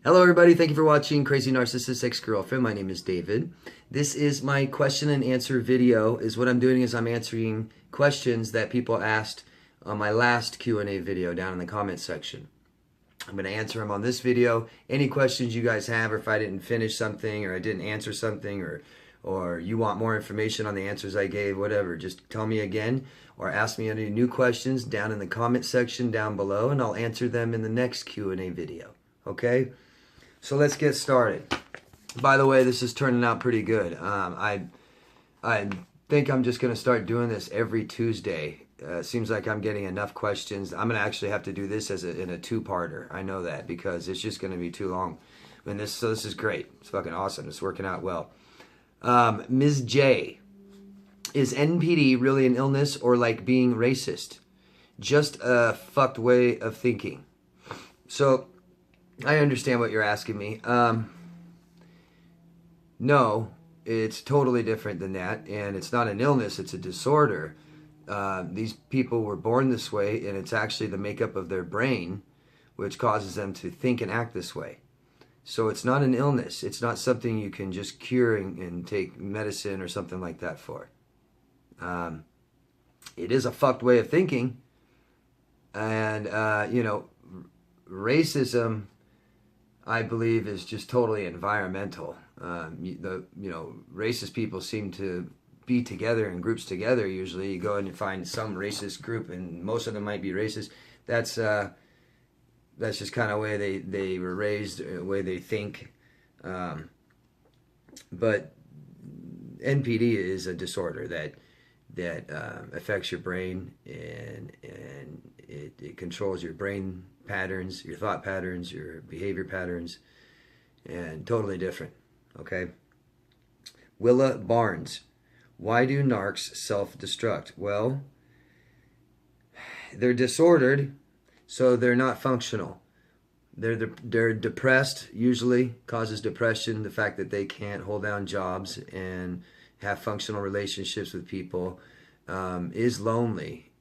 Hello, everybody. Thank you for watching Crazy Narcissist Ex-Girlfriend. My name is David. This is my question and answer video. What I'm doing is I'm answering questions that people asked on my last Q&A video down in the comment section. I'm going to answer them on this video. Any questions you guys have, or if I didn't finish something, or I didn't answer something, or you want more information on the answers I gave, whatever, just tell me again, or ask me any new questions down in the comment section down below, and I'll answer them in the next Q&A video. Okay? So let's get started. By the way, this is turning out pretty good. I think I'm just going to start doing this every Tuesday. Seems like I'm getting enough questions. I'm going to actually have to do this in a two-parter. I know that because it's just going to be too long. So this is great. It's fucking awesome. It's working out well. Ms. J, is NPD really an illness or like being racist? Just a fucked way of thinking. So I understand what you're asking me. No, it's totally different than that, and it's not an illness, it's a disorder. These people were born this way, and it's actually the makeup of their brain which causes them to think and act this way. So it's not an illness. It's not something you can just cure and take medicine or something like that for. It is a fucked way of thinking, and racism, I believe, is just totally environmental. Racist people seem to be together in groups together. Usually you go and you find some racist group, and most of them might be racist. That's just kind of way they were raised, the way they think. But NPD is a disorder that affects your brain, and it controls your brain patterns, your thought patterns, your behavior patterns, and totally different. Okay. Willa Barnes, why do narcs self-destruct? Well, they're disordered, so they're not functional. They're depressed, usually causes depression. The fact that they can't hold down jobs and have functional relationships with people is lonely.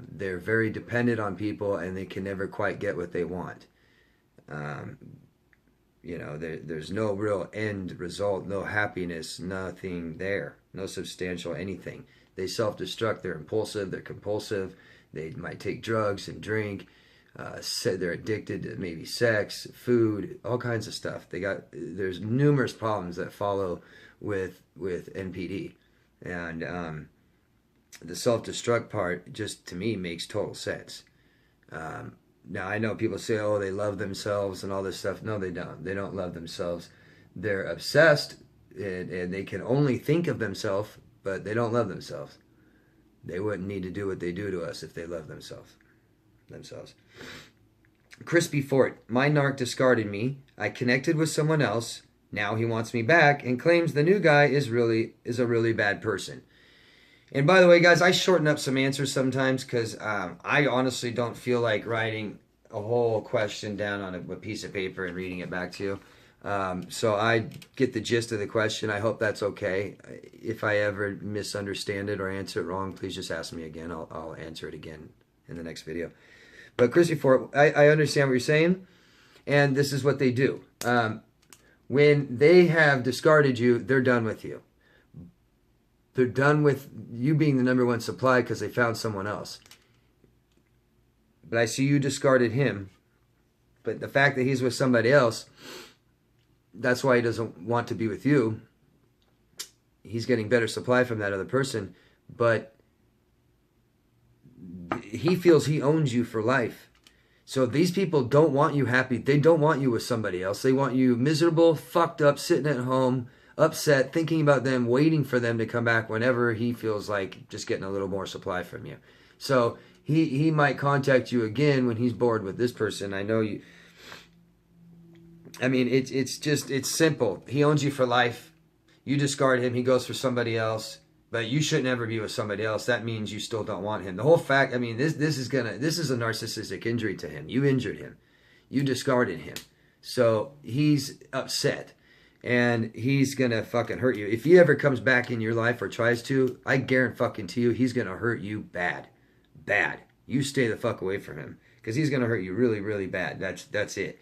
They're very dependent on people, and they can never quite get what they want. There's no real end result, no happiness, nothing there, no substantial anything. They self-destruct. They're impulsive. They're compulsive. They might take drugs and drink. They're addicted to maybe sex, food, all kinds of stuff. There's numerous problems that follow with NPD, and the self-destruct part, just to me, makes total sense. Now, I know people say, oh, they love themselves and all this stuff. No, they don't. They don't love themselves. They're obsessed, and they can only think of themselves, but they don't love themselves. They wouldn't need to do what they do to us if they love themselves. Crispy Fort, my narc discarded me. I connected with someone else. Now he wants me back and claims the new guy is a really bad person. And by the way, guys, I shorten up some answers sometimes because I honestly don't feel like writing a whole question down on a piece of paper and reading it back to you. So I get the gist of the question. I hope that's okay. If I ever misunderstand it or answer it wrong, please just ask me again. I'll answer it again in the next video. But Chrissy Ford, I understand what you're saying, and this is what they do. When they have discarded you, they're done with you. They're done with you being the number one supply because they found someone else. But I see you discarded him. But the fact that he's with somebody else, that's why he doesn't want to be with you. He's getting better supply from that other person, but he feels he owns you for life. So these people don't want you happy. They don't want you with somebody else. They want you miserable, fucked up, sitting at home, upset, thinking about them, waiting for them to come back whenever he feels like just getting a little more supply from you. So he might contact you again when he's bored with this person. I know you. I mean, it's simple. He owns you for life. You discard him. He goes for somebody else. But you shouldn't ever be with somebody else. That means you still don't want him. The whole fact, I mean, this is a narcissistic injury to him. You injured him. You discarded him. So he's upset. And he's going to fucking hurt you. If he ever comes back in your life or tries to, I guarantee you he's going to hurt you bad. Bad. You stay the fuck away from him. Because he's going to hurt you really, really bad. That's it.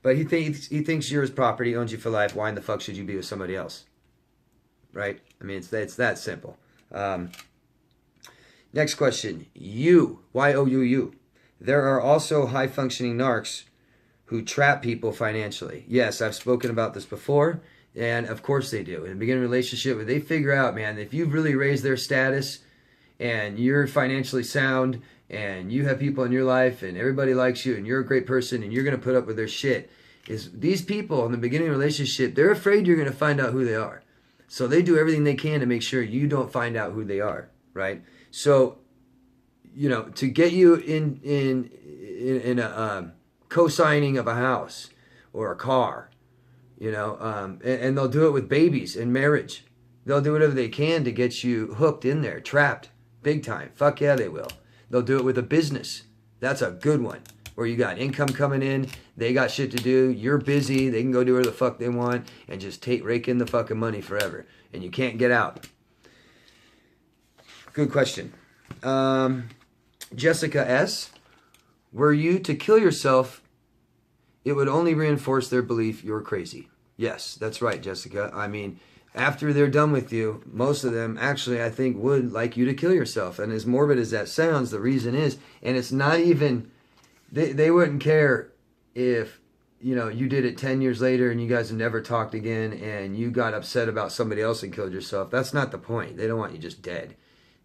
But he thinks you're his property, owns you for life. Why in the fuck should you be with somebody else? Right? I mean, it's that simple. Next question. Y-O-U-U. There are also high-functioning narcs who trap people financially. Yes, I've spoken about this before, and of course they do. In the beginning of a relationship, they figure out, man, if you've really raised their status and you're financially sound and you have people in your life and everybody likes you and you're a great person and you're going to put up with their shit, is these people in the beginning of a relationship, they're afraid you're going to find out who they are. So they do everything they can to make sure you don't find out who they are, right? So, you know, to get you in a co-signing of a house or a car, you know, and they'll do it with babies and marriage. They'll do whatever they can to get you hooked in there, trapped, big time. Fuck yeah, they will. They'll do it with a business. That's a good one, where you got income coming in, they got shit to do, you're busy, they can go do whatever the fuck they want and just rake in the fucking money forever, and you can't get out. Good question. Jessica S., were you to kill yourself, it would only reinforce their belief you're crazy. Yes, that's right, Jessica. I mean, after they're done with you, most of them actually, I think, would like you to kill yourself. And as morbid as that sounds, the reason is, and it's not even, they wouldn't care if, you know, you did it 10 years later and you guys have never talked again and you got upset about somebody else and killed yourself. That's not the point. They don't want you just dead.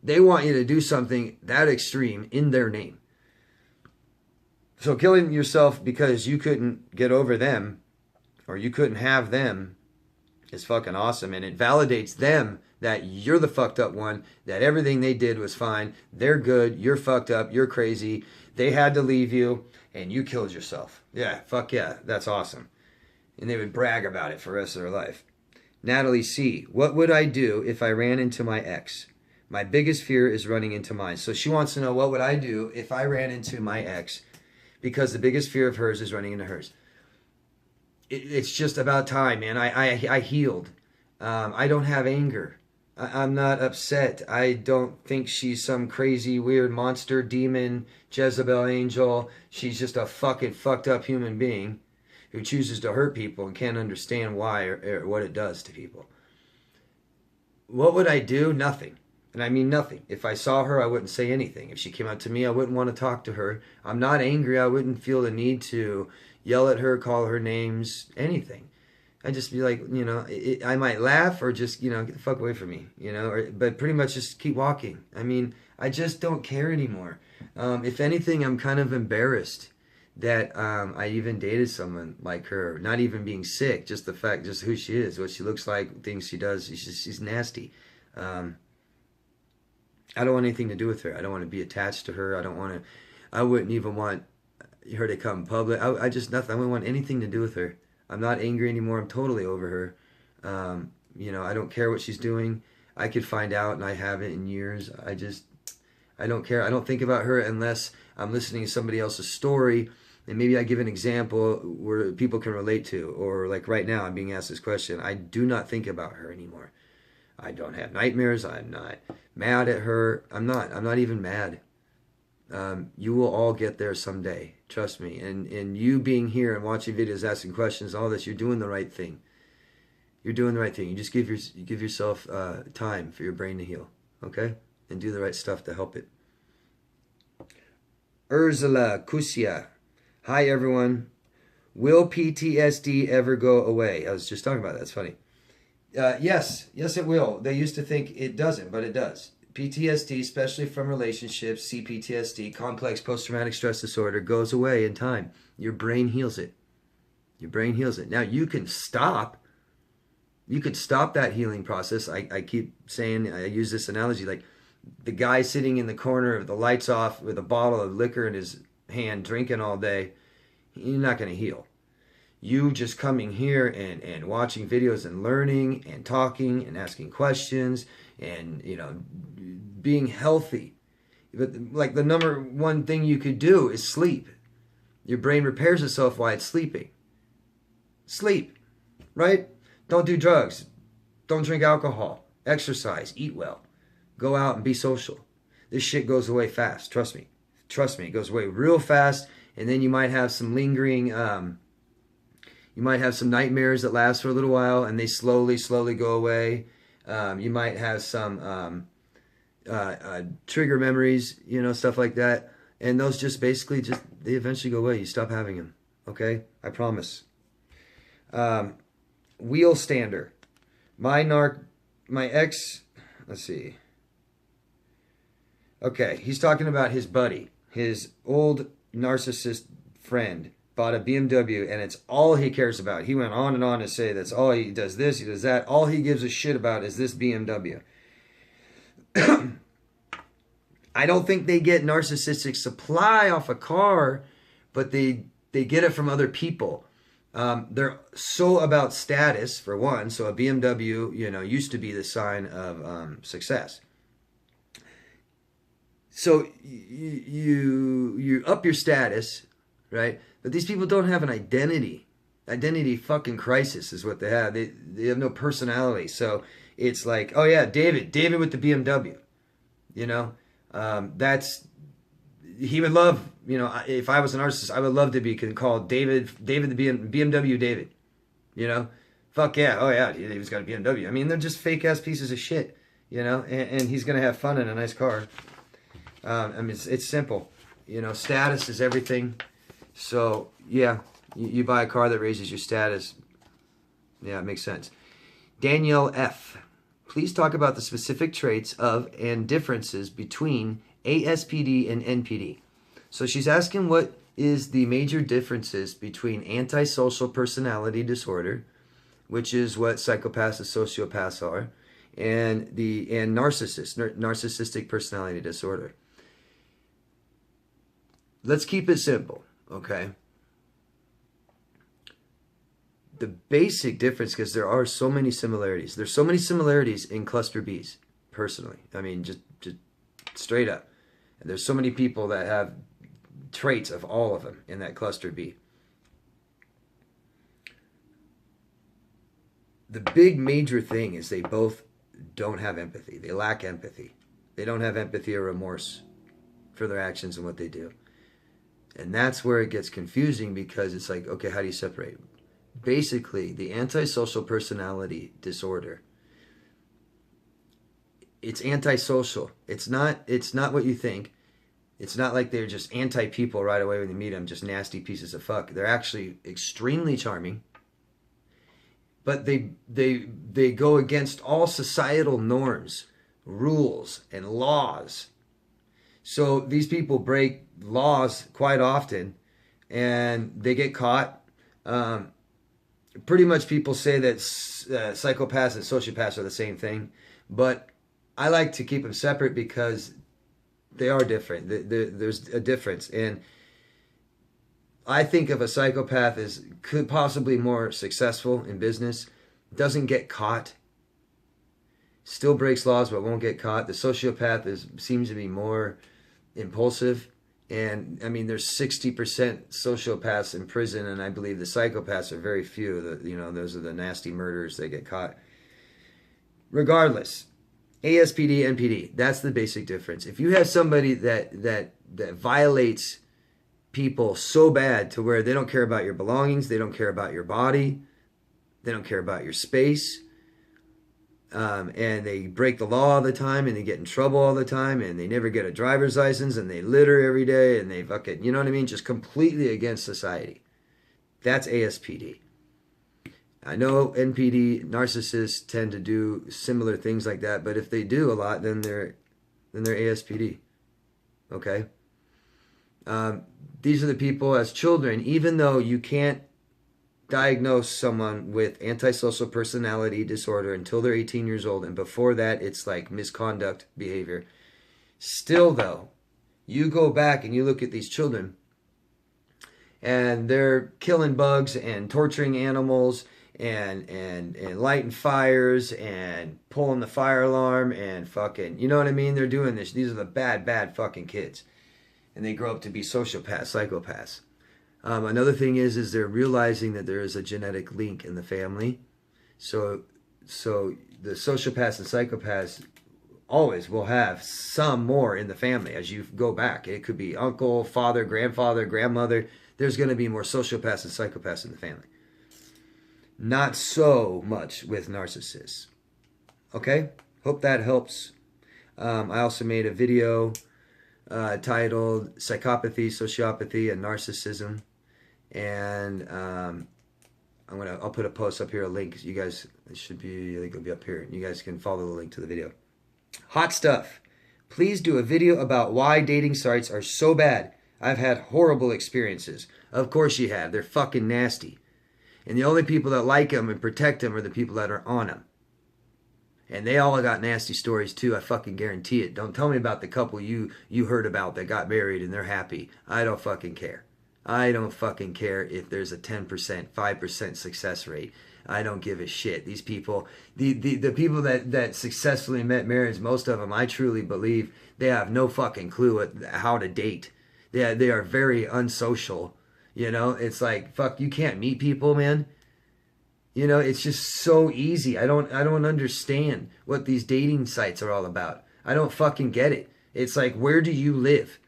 They want you to do something that extreme in their name. So killing yourself because you couldn't get over them or you couldn't have them is fucking awesome. And it validates them that you're the fucked up one, that everything they did was fine. They're good. You're fucked up. You're crazy. They had to leave you and you killed yourself. Yeah, fuck yeah. That's awesome. And they would brag about it for the rest of their life. Natalie C., what would I do if I ran into my ex? My biggest fear is running into mine. So she wants to know, what would I do if I ran into my ex? Because the biggest fear of hers is running into hers. It's just about time, man. I healed. I don't have anger. I'm not upset. I don't think she's some crazy, weird monster, demon, Jezebel angel. She's just a fucking fucked up human being who chooses to hurt people and can't understand why or what it does to people. What would I do? Nothing. And I mean nothing. If I saw her, I wouldn't say anything. If she came up to me, I wouldn't want to talk to her. I'm not angry. I wouldn't feel the need to yell at her, call her names, anything. I'd just be like, you know, I might laugh or just, you know, get the fuck away from me, you know, but pretty much just keep walking. I mean, I just don't care anymore. If anything, I'm kind of embarrassed that I even dated someone like her, not even being sick, just the fact, just who she is, what she looks like, things she does. She's nasty. I don't want anything to do with her. I don't want to be attached to her. I wouldn't even want her to come public. I just nothing. I wouldn't want anything to do with her. I'm not angry anymore. I'm totally over her. You know, I don't care what she's doing. I could find out, and I haven't in years. I don't care. I don't think about her unless I'm listening to somebody else's story, and maybe I give an example where people can relate to. Or like right now, I'm being asked this question. I do not think about her anymore. I don't have nightmares. I'm not mad at her. I'm not even mad. You will all get there someday. Trust me. And you being here and watching videos, asking questions, all this, you're doing the right thing. You're doing the right thing. You just give yourself time for your brain to heal. Okay? And do the right stuff to help it. Ursula Kusia. Hi, everyone. Will PTSD ever go away? I was just talking about that. That's funny. Yes, it will. They used to think it doesn't, but it does. PTSD, especially from relationships, CPTSD, complex post-traumatic stress disorder, goes away in time. Your brain heals it. Your brain heals it. Now, you could stop that healing process. I keep saying, I use this analogy, like the guy sitting in the corner with the lights off with a bottle of liquor in his hand, drinking all day, you're not going to heal. You just coming here and watching videos and learning and talking and asking questions and, you know, being healthy. But like the number one thing you could do is sleep. Your brain repairs itself while it's sleeping. Sleep, right? Don't do drugs. Don't drink alcohol. Exercise. Eat well. Go out and be social. This shit goes away fast. Trust me. Trust me. It goes away real fast. And then you might have some lingering You might have some nightmares that last for a little while and they slowly go away. You might have some trigger memories, you know, stuff like that. And those just basically they eventually go away. You stop having them. Okay? I promise. Wheel stander. My ex, let's see. Okay, he's talking about his buddy. His old narcissist friend bought a BMW, and it's all he cares about. He went on and on to say that's all he does this, he does that. All he gives a shit about is this BMW. I don't think they get narcissistic supply off a car, but they get it from other people. They're so about status, for one. So a BMW, you know, used to be the sign of success. So you up your status, right? But these people don't have an identity. Identity fucking crisis is what they have. They have no personality. So it's like, oh yeah, David with the BMW. You know, he would love, you know, if I was an artist, I would love to be called David the BMW David. You know, fuck yeah, oh yeah, he's got a BMW. I mean, they're just fake ass pieces of shit. You know, and he's gonna have fun in a nice car. I mean, it's simple. You know, status is everything. So, yeah, you buy a car that raises your status. Yeah, it makes sense. Danielle F. Please talk about the specific traits of and differences between ASPD and NPD. So she's asking what is the major differences between antisocial personality disorder, which is what psychopaths and sociopaths are, and narcissistic personality disorder. Let's keep it simple, okay? The basic difference, because there are so many similarities. There's so many similarities in cluster Bs, personally. I mean, just straight up. And there's so many people that have traits of all of them in that cluster B. The big major thing is they both don't have empathy. They lack empathy. They don't have empathy or remorse for their actions and what they do. And that's where it gets confusing, because it's like, okay, how do you separate? Basically, the antisocial personality disorder, it's antisocial. It's not what you think. It's not like they're just anti-people right away when you meet them, just nasty pieces of fuck. They're actually extremely charming. But they go against all societal norms, rules, and laws. So these people break laws quite often, and they get caught. Pretty much people say that psychopaths and sociopaths are the same thing, but I like to keep them separate because they are different. There's a difference, and I think of a psychopath as could possibly more successful in business, doesn't get caught, still breaks laws but won't get caught. The sociopath seems to be more impulsive. And I mean, there's 60% sociopaths in prison, and I believe the psychopaths are very few. You know, those are the nasty murderers that get caught. Regardless, ASPD, NPD, that's the basic difference. If you have somebody that violates people so bad to where they don't care about your belongings, they don't care about your body, they don't care about your space, and they break the law all the time, and they get in trouble all the time, and they never get a driver's license, and they litter every day, and they fucking, you know what I mean? Just completely against society. That's ASPD. I know NPD narcissists tend to do similar things like that, but if they do a lot, then they're ASPD. Okay? These are the people as children, even though you can't diagnose someone with antisocial personality disorder until they're 18 years old, and before that it's like misconduct behavior. Still though, you go back and you look at these children and they're killing bugs and torturing animals and lighting fires and pulling the fire alarm and fucking, you know what I mean? They're doing this. These are the bad fucking kids, and they grow up to be sociopaths, psychopaths. Another thing is they're realizing that there is a genetic link in the family. So the sociopaths and psychopaths always will have some more in the family as you go back. It could be uncle, father, grandfather, grandmother. There's going to be more sociopaths and psychopaths in the family. Not so much with narcissists. Okay? Hope that helps. I also made a video titled Psychopathy, Sociopathy, and Narcissism. And I'll put a post up here, a link. You guys, it should be, I think it'll be up here. You guys can follow the link to the video. Hot stuff. Please do a video about why dating sites are so bad. I've had horrible experiences. Of course you have. They're fucking nasty. And the only people that like them and protect them are the people that are on them. And they all got nasty stories too. I fucking guarantee it. Don't tell me about the couple you heard about that got married and they're happy. I don't fucking care. I don't fucking care if there's a 10%, 5% success rate. I don't give a shit. These people, the people that successfully met marriage, most of them, I truly believe they have no fucking clue how to date. They are very unsocial. You know, it's like, fuck, you can't meet people, man. You know, it's just so easy. I don't understand what these dating sites are all about. I don't fucking get it. It's like, where do you live?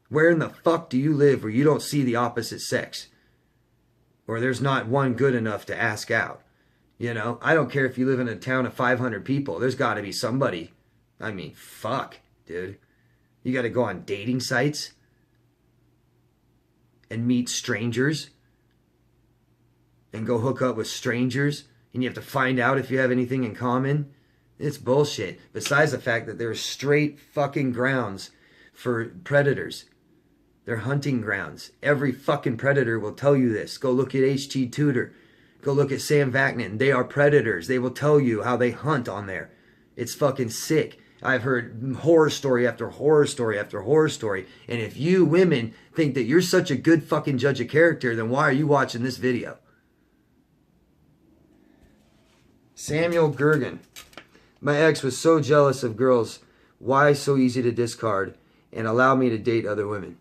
Where in the fuck do you live where you don't see the opposite sex? Or there's not one good enough to ask out? You know, I don't care if you live in a town of 500 people. There's got to be somebody. I mean, fuck, dude. You got to go on dating sites and meet strangers and go hook up with strangers, and you have to find out if you have anything in common. It's bullshit. Besides the fact that there are straight fucking grounds for predators. They're hunting grounds. Every fucking predator will tell you this. Go look at H.T. Tudor. Go look at Sam Vaknin. They are predators. They will tell you how they hunt on there. It's fucking sick. I've heard horror story after horror story after horror story. And if you women think that you're such a good fucking judge of character, then why are you watching this video? Samuel Gergen. My ex was so jealous of girls. Why so easy to discard and allow me to date other women?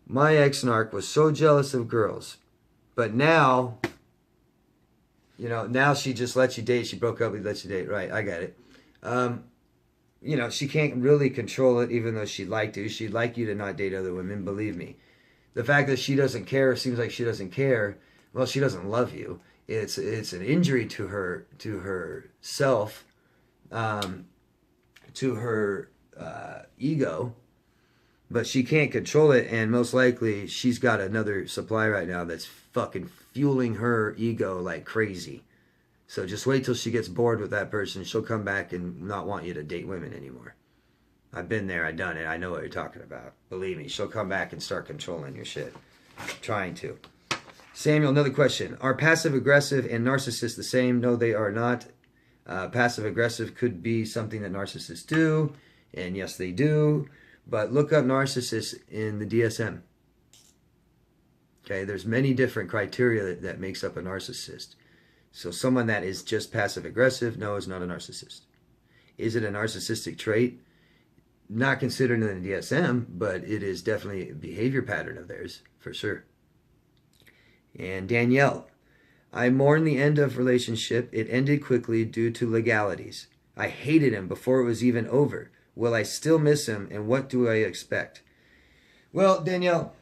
My ex-narc was so jealous of girls. But now, you know, now she just lets you date. She broke up, and lets you date. Right, I get it. You know, she can't really control it, even though she'd like to. She'd like you to not date other women, believe me. The fact that she doesn't care, seems like she doesn't care. Well, she doesn't love you. It's an injury to herself, to her ego, but she can't control it, and most likely she's got another supply right now that's fucking fueling her ego like crazy. So just wait till she gets bored with that person. She'll come back and not want you to date women anymore. I've been there, I've done it, I know what you're talking about. Believe me, she'll come back and start controlling your shit. Trying to. Samuel, another question. Are passive-aggressive and narcissists the same? No, they are not. Passive-aggressive could be something that narcissists do, and yes, they do. But look up narcissists in the DSM. Okay, there's many different criteria that makes up a narcissist. So someone that is just passive-aggressive, no, is not a narcissist. Is it a narcissistic trait? Not considered in the DSM, but it is definitely a behavior pattern of theirs, for sure. And Danielle, I mourn the end of relationship. It ended quickly due to legalities. I hated him before it was even over. Will I still miss him, and what do I expect? Well, Danielle,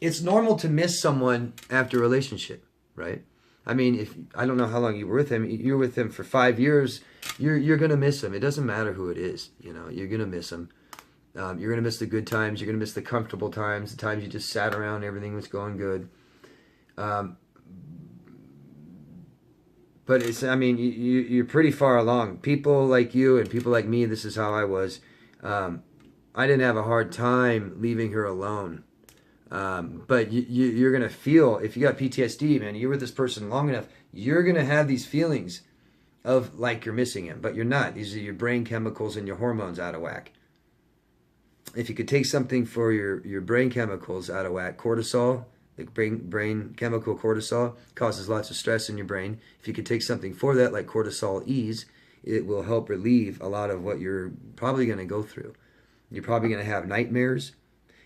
it's normal to miss someone after a relationship, right? I mean, I don't know how long you were with him. You're with him for 5 years. You're going to miss him. It doesn't matter who it is. You know, you're going to miss him. You're going to miss the good times. You're going to miss the comfortable times, the times you just sat around, everything was going good. But it's, I mean, you're pretty far along. People like you and people like me, this is how I was. I didn't have a hard time leaving her alone. But you're going to feel, if you got PTSD, man, you're with this person long enough, you're going to have these feelings of like you're missing him, but you're not. These are your brain chemicals and your hormones out of whack. If you could take something for your brain chemicals out of whack, cortisol, the brain chemical cortisol causes lots of stress in your brain. If you could take something for that, like cortisol ease, it will help relieve a lot of what you're probably going to go through. You're probably going to have nightmares.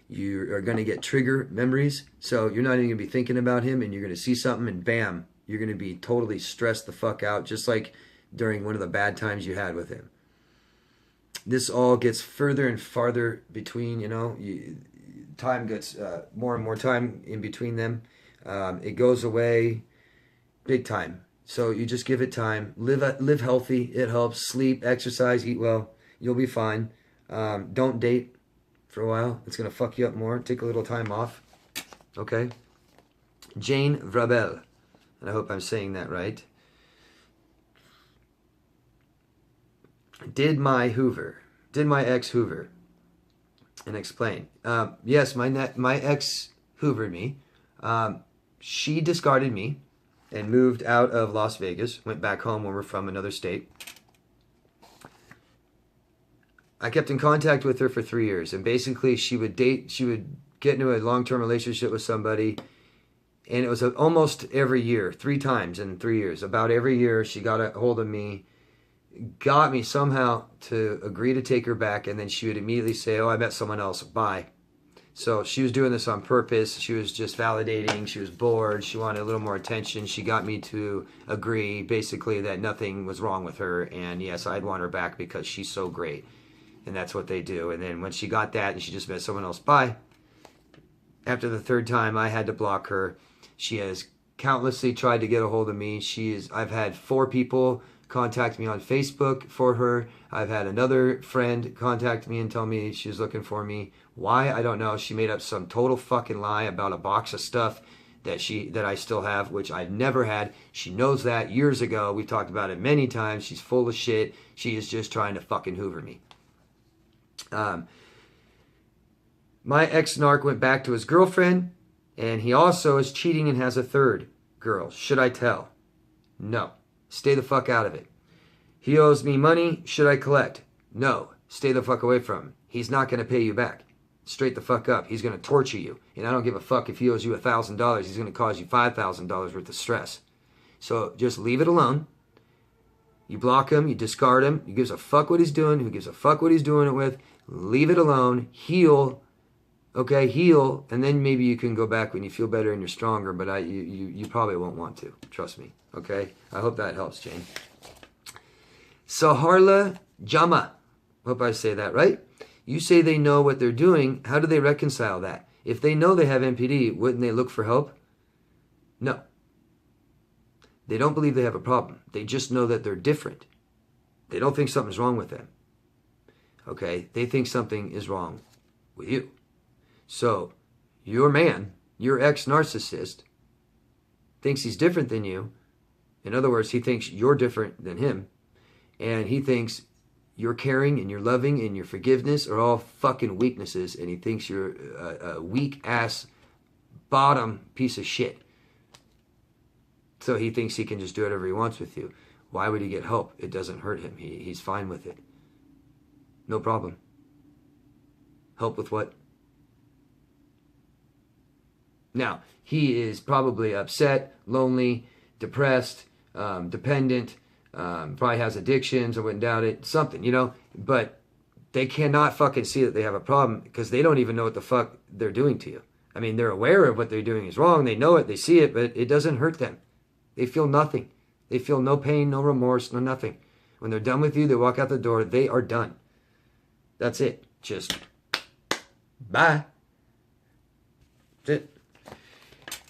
You are going to get trigger memories. So you're not even going to be thinking about him, and you're going to see something and bam, you're going to be totally stressed the fuck out, just like during one of the bad times you had with him. This all gets further and farther between, you know, time gets more and more time in between them. It goes away big time. So you just give it time. Live healthy. It helps. Sleep, exercise, eat well. You'll be fine. Don't date for a while. It's going to fuck you up more. Take a little time off. Okay? Jane Vrabel. And I hope I'm saying that right. Did my ex Hoover? And explain. Yes, my ex hoovered me. She discarded me and moved out of Las Vegas. Went back home when we're from another state. I kept in contact with her for 3 years. And basically she would get into a long-term relationship with somebody. And it was almost every year, 3 times in 3 years. About every year she got a hold of me, got me somehow to agree to take her back, and then she would immediately say, oh, I met someone else, bye. So she was doing this on purpose. She was just validating. She was bored. She wanted a little more attention. She got me to agree, basically, that nothing was wrong with her, and yes, I'd want her back because she's so great. And that's what they do. And then when she got that and she just met someone else, bye. After the 3rd time, I had to block her. She has countlessly tried to get a hold of me. I've had 4 people contact me on Facebook for her. I've had another friend contact me and tell me she was looking for me. Why? I don't know. She made up some total fucking lie about a box of stuff that I still have, which I never had. She knows that years ago. We've talked about it many times. She's full of shit. She is just trying to fucking hoover me. My ex-narc went back to his girlfriend, and he also is cheating and has a 3rd girl. Should I tell? No. Stay the fuck out of it. He owes me money. Should I collect? No. Stay the fuck away from him. He's not going to pay you back. Straight the fuck up. He's going to torture you. And I don't give a fuck if he owes you $1,000. He's going to cause you $5,000 worth of stress. So just leave it alone. You block him. You discard him. Who gives a fuck what he's doing? Who gives a fuck what he's doing it with? Leave it alone. Heal. Okay, heal. And then maybe you can go back when you feel better and you're stronger. But you probably won't want to. Trust me. Okay? I hope that helps, Jane. Saharla Jama. Hope I say that right. You say they know what they're doing. How do they reconcile that? If they know they have NPD, wouldn't they look for help? No. They don't believe they have a problem. They just know that they're different. They don't think something's wrong with them. Okay? They think something is wrong with you. So, your man, your ex-narcissist, thinks he's different than you. In other words, he thinks you're different than him. And he thinks your caring and your loving and your forgiveness are all fucking weaknesses. And he thinks you're a weak-ass, bottom piece of shit. So he thinks he can just do whatever he wants with you. Why would he get help? It doesn't hurt him. He's fine with it. No problem. Help with what? Now, he is probably upset, lonely, depressed, dependent, probably has addictions, I wouldn't doubt it, something, you know, but they cannot fucking see that they have a problem because they don't even know what the fuck they're doing to you. I mean, they're aware of what they're doing is wrong, they know it, they see it, but it doesn't hurt them. They feel nothing. They feel no pain, no remorse, no nothing. When they're done with you, they walk out the door, they are done. That's it. Just bye. That's it.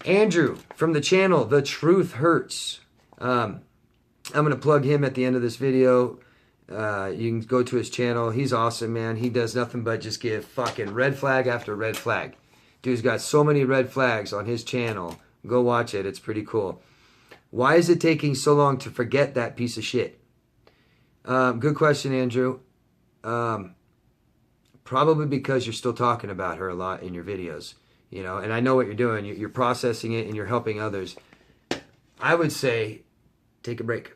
Andrew from the channel The Truth Hurts. I'm going to plug him at the end of this video. You can go to his channel. He's awesome, man. He does nothing but just give fucking red flag after red flag. Dude's got so many red flags on his channel. Go watch it. It's pretty cool. Why is it taking so long to forget that piece of shit? Good question, Andrew. Probably because you're still talking about her a lot in your videos. You know, and I know what you're doing. You're processing it and you're helping others. I would say take a break.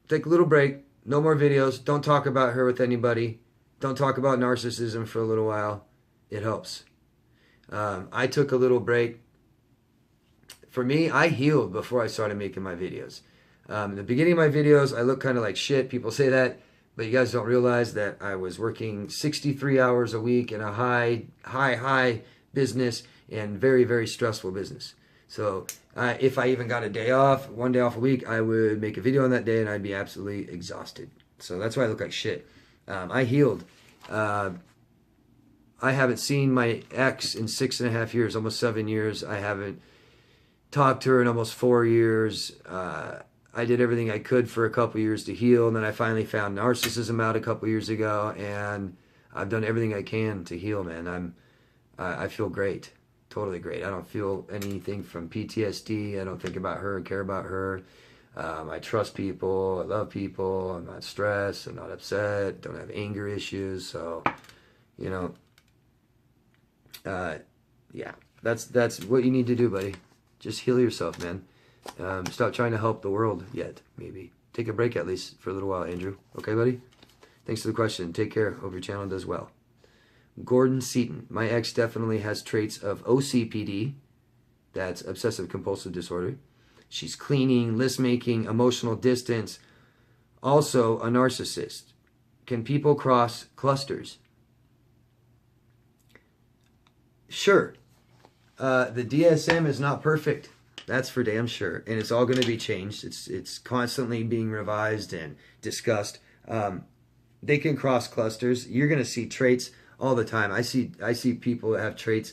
Take a little break. No more videos. Don't talk about her with anybody. Don't talk about narcissism for a little while. It helps. I took a little break. For me, I healed before I started making my videos. In the beginning of my videos, I look kind of like shit. People say that. But you guys don't realize that I was working 63 hours a week in a high business and very, very stressful business. So if I even got a day off, one day off a week, I would make a video on that day and I'd be absolutely exhausted. So that's why I look like shit. I healed I haven't seen my ex in 6.5 years, almost 7 years. I haven't talked to her in almost 4 years. I did everything I could for a couple years to heal, and then I finally found narcissism out a couple years ago, and I've done everything I can to heal, man. I feel great, totally great. I don't feel anything from PTSD. I don't think about her, care about her. I trust people. I love people. I'm not stressed. I'm not upset. Don't have anger issues. So, you know, yeah, that's what you need to do, buddy. Just heal yourself, man. Stop trying to help the world yet, maybe. Take a break at least for a little while, Andrew. Okay, buddy? Thanks for the question. Take care. Hope your channel does well. Gordon Seaton. My ex definitely has traits of OCPD. That's obsessive compulsive disorder. She's cleaning, list making, emotional distance. Also a narcissist. Can people cross clusters? Sure. The DSM is not perfect. That's for damn sure. And it's all going to be changed. It's constantly being revised and discussed. They can cross clusters. You're going to see traits all the time. I see people that have traits.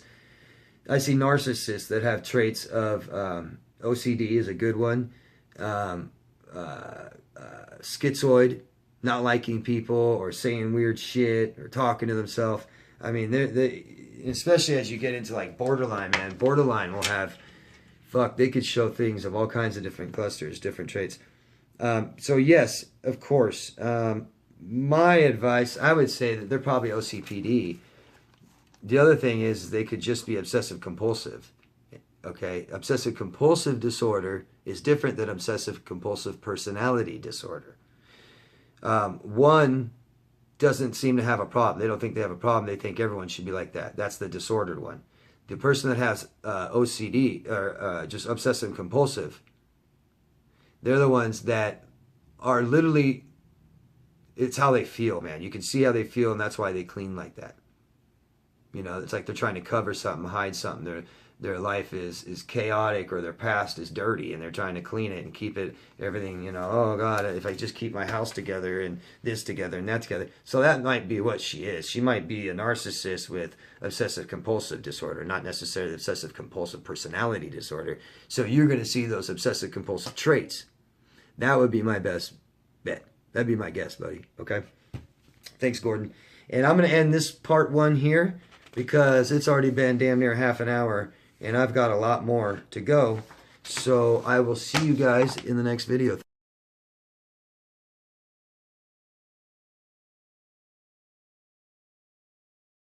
I see narcissists that have traits of OCD is a good one. Schizoid, not liking people or saying weird shit or talking to themselves. I mean, especially as you get into like borderline, man. Borderline will have, they could show things of all kinds of different clusters, different traits. So yes, of course. My advice, I would say that they're probably OCPD. The other thing is they could just be obsessive compulsive. Okay, obsessive compulsive disorder is different than obsessive compulsive personality disorder. One doesn't seem to have a problem. They don't think they have a problem. They think everyone should be like that. That's the disordered one. The person that has OCD or just obsessive compulsive, they're the ones that are literally, it's how they feel, man. You can see how they feel, and that's why they clean like that. You know, it's like they're trying to cover something, hide something. Their life is chaotic, or their past is dirty, and they're trying to clean it and keep it, everything, you know, oh God, if I just keep my house together and this together and that together. So that might be what she is. She might be a narcissist with obsessive compulsive disorder, not necessarily obsessive compulsive personality disorder. So you're going to see those obsessive compulsive traits. That would be my best bet. That'd be my guess, buddy. Okay? Thanks, Gordon. And I'm going to end this part 1 here because it's already been damn near half an hour. And I've got a lot more to go. So I will see you guys in the next video.